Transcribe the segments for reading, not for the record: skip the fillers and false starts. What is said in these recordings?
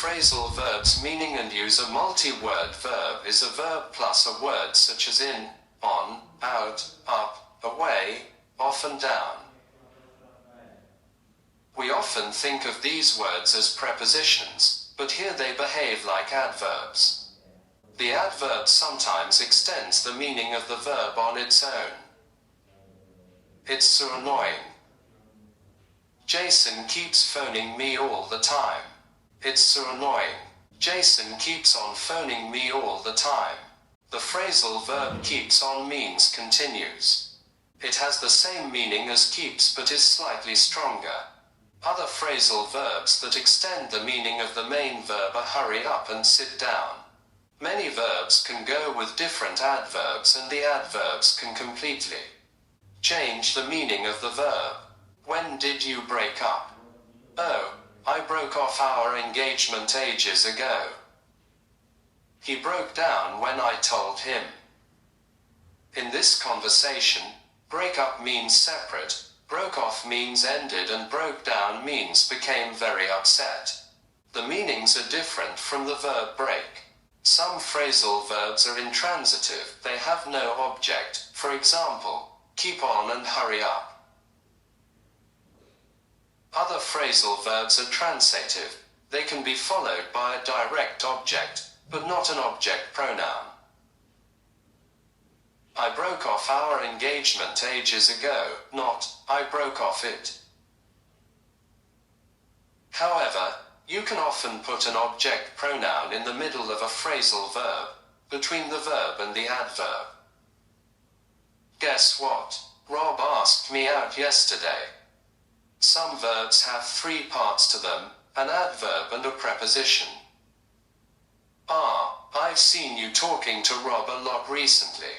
Phrasal verbs meaning and use. A multi-word verb is a verb plus a word such as in, on, out, up, away, off and down. We often think of these words as prepositions, but here they behave like adverbs. The adverb sometimes extends the meaning of the verb on its own. It's so annoying. Jason keeps phoning me all the time. It's so annoying. Jason keeps on phoning me all the time. The phrasal verb keeps on means continues. It has the same meaning as keeps but is slightly stronger. Other phrasal verbs that extend the meaning of the main verb are hurry up and sit down. Many verbs can go with different adverbs and the adverbs can completely change the meaning of the verb. When did you break up? Oh, I broke off our engagement ages ago. He broke down when I told him. In this conversation, break up means separate, broke off means ended, and broke down means became very upset. The meanings are different from the verb break. Some phrasal verbs are intransitive, they have no object, for example, keep on and hurry up. Other phrasal verbs are transative, they can be followed by a direct object, but not an object pronoun. I broke off our engagement ages ago, not, I broke off it. However, you can often put an object pronoun in the middle of a phrasal verb, between the verb and the adverb. Guess what? Rob asked me out yesterday. Some verbs have three parts to them, an adverb and a preposition. I've seen you talking to Rob a lot recently.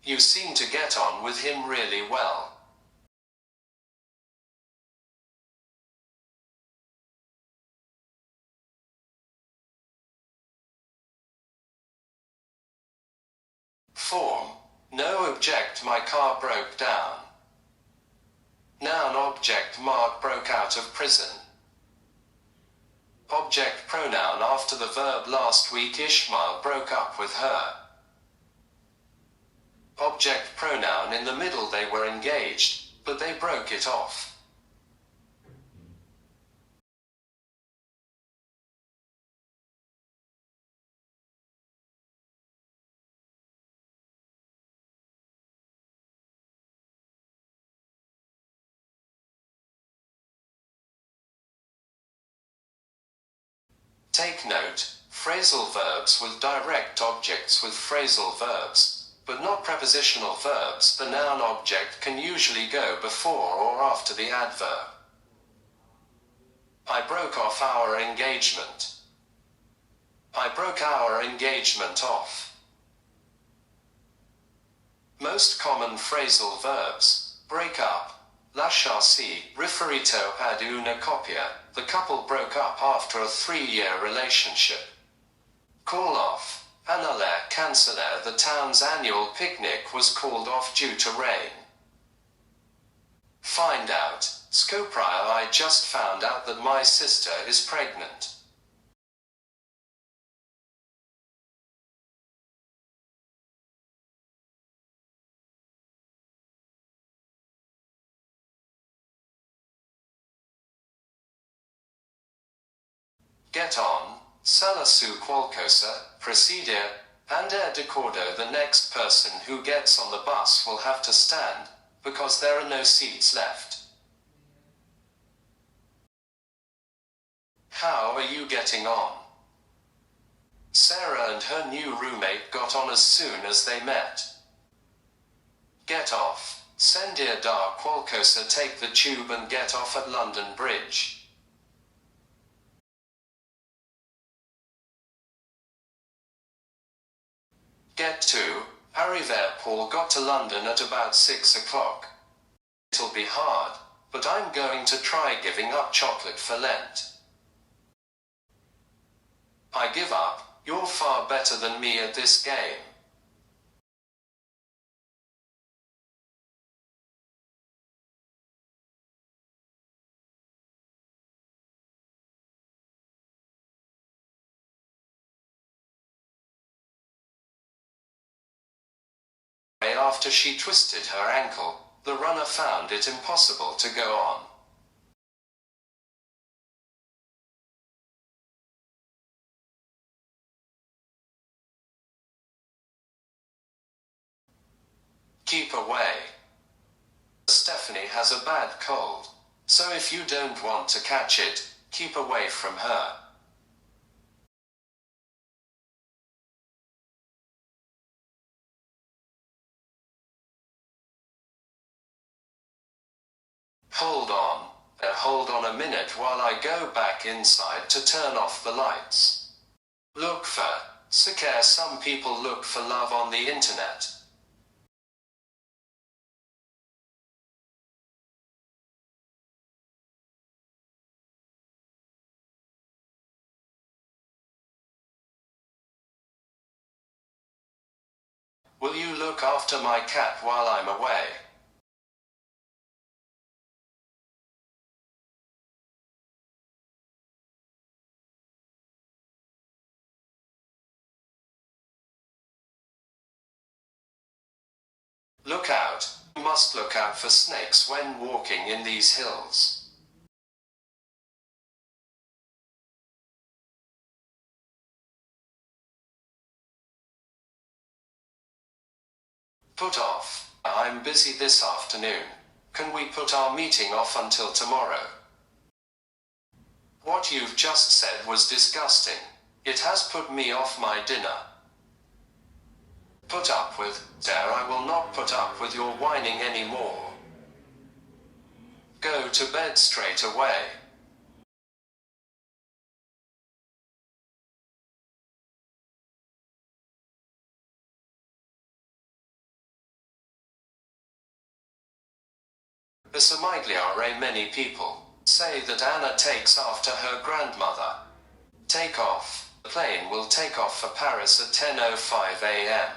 You seem to get on with him really well. Form. No object, my car broke down. Noun object, Mark broke out of prison. Object pronoun after the verb last week, Ishmael broke up with her. Object pronoun in the middle, they were engaged, but they broke it off. Take note, phrasal verbs with direct objects with phrasal verbs, but not prepositional verbs. The noun object can usually go before or after the adverb. I broke off our engagement. I broke our engagement off. Most common phrasal verbs: break up, lasciarsi, riferito ad una coppia, the couple broke up after a 3-year relationship. Call off, annulare, cancellare, the town's annual picnic was called off due to rain. Find out, scopria, I just found out that my sister is pregnant. Get on, sala su qualcosa, procedere, andare d'accordo. The next person who gets on the bus will have to stand, because there are no seats left. How are you getting on? Sarah and her new roommate got on as soon as they met. Get off, scendere da qualcosa, take the tube and get off at London Bridge. Get to, arrivare. Paul got to London at about 6 o'clock. It'll be hard, but I'm going to try giving up chocolate for Lent. I give up, you're far better than me at this game. After she twisted her ankle, the runner found it impossible to go on. Keep away. Stephanie has a bad cold, so if you don't want to catch it, keep away from her. Hold on. Hold on a minute while I go back inside to turn off the lights. Look for secure. Some people look for love on the internet. Will you look after my cat while I'm away? Look out. You must look out for snakes when walking in these hills. Put off. I'm busy this afternoon. Can we put our meeting off until tomorrow? What you've just said was disgusting. It has put me off my dinner. Put up with. There, I will not put up with your whining anymore. Go to bed straight away. Besamigliare, many people say that Anna takes after her grandmother. Take off. The plane will take off for Paris at 10:05 a.m.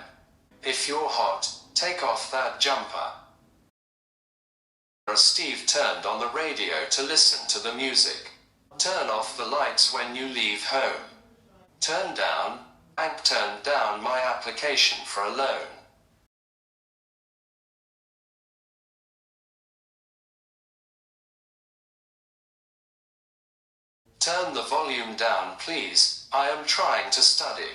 If you're hot, take off that jumper. Steve turned on the radio to listen to the music. Turn off the lights when you leave home. Turn down. Bank turned down my application for a loan. Turn the volume down, please. I am trying to study.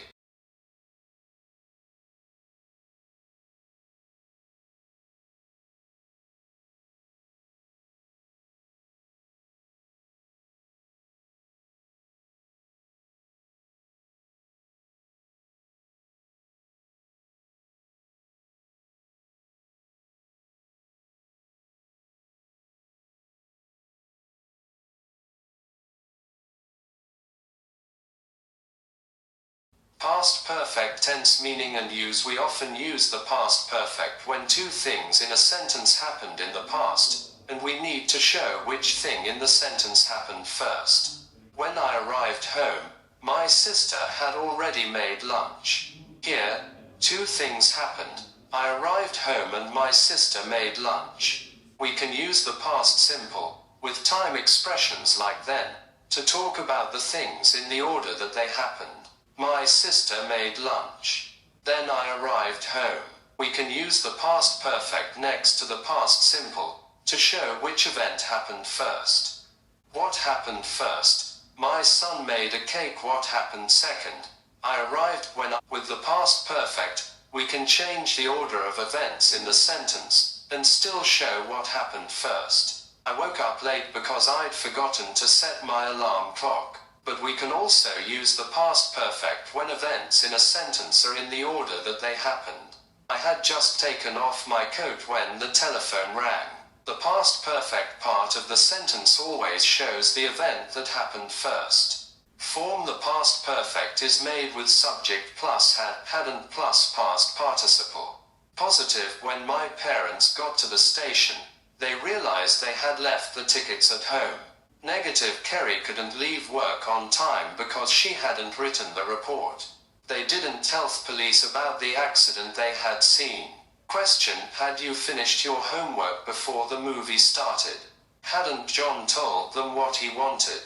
Past perfect tense meaning and use. We often use the past perfect when two things in a sentence happened in the past, and we need to show which thing in the sentence happened first. When I arrived home, my sister had already made lunch. Here, two things happened. I arrived home and my sister made lunch. We can use the past simple, with time expressions like then, to talk about the things in the order that they happened. My sister made lunch. Then I arrived home. We can use the past perfect next to the past simple, to show which event happened first. What happened first? My son made a cake. What happened second? I arrived when. With the past perfect, we can change the order of events in the sentence, and still show what happened first. I woke up late because I'd forgotten to set my alarm clock. But we can also use the past perfect when events in a sentence are in the order that they happened. I had just taken off my coat when the telephone rang. The past perfect part of the sentence always shows the event that happened first. Form. The past perfect is made with subject plus had, hadn't plus past participle. Positive. When my parents got to the station, they realized they had left the tickets at home. Negative. Kerry couldn't leave work on time because she hadn't written the report. They didn't tell the police about the accident they had seen. Question. Had you finished your homework before the movie started? Hadn't John told them what he wanted?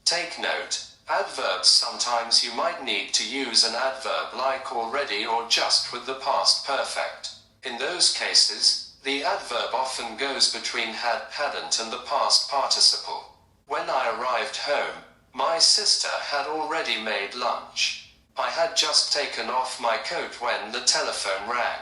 Take note. Adverbs: sometimes you might need to use an adverb like already or just with the past perfect. In those cases, the adverb often goes between had, hadn't and the past participle. When I arrived home, my sister had already made lunch. I had just taken off my coat when the telephone rang.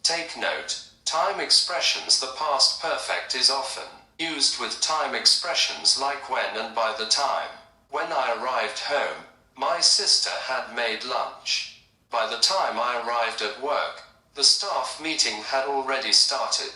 Take note, time expressions: the past perfect is often used with time expressions like when and by the time. When I arrived home, my sister had made lunch. By the time I arrived at work, the staff meeting had already started.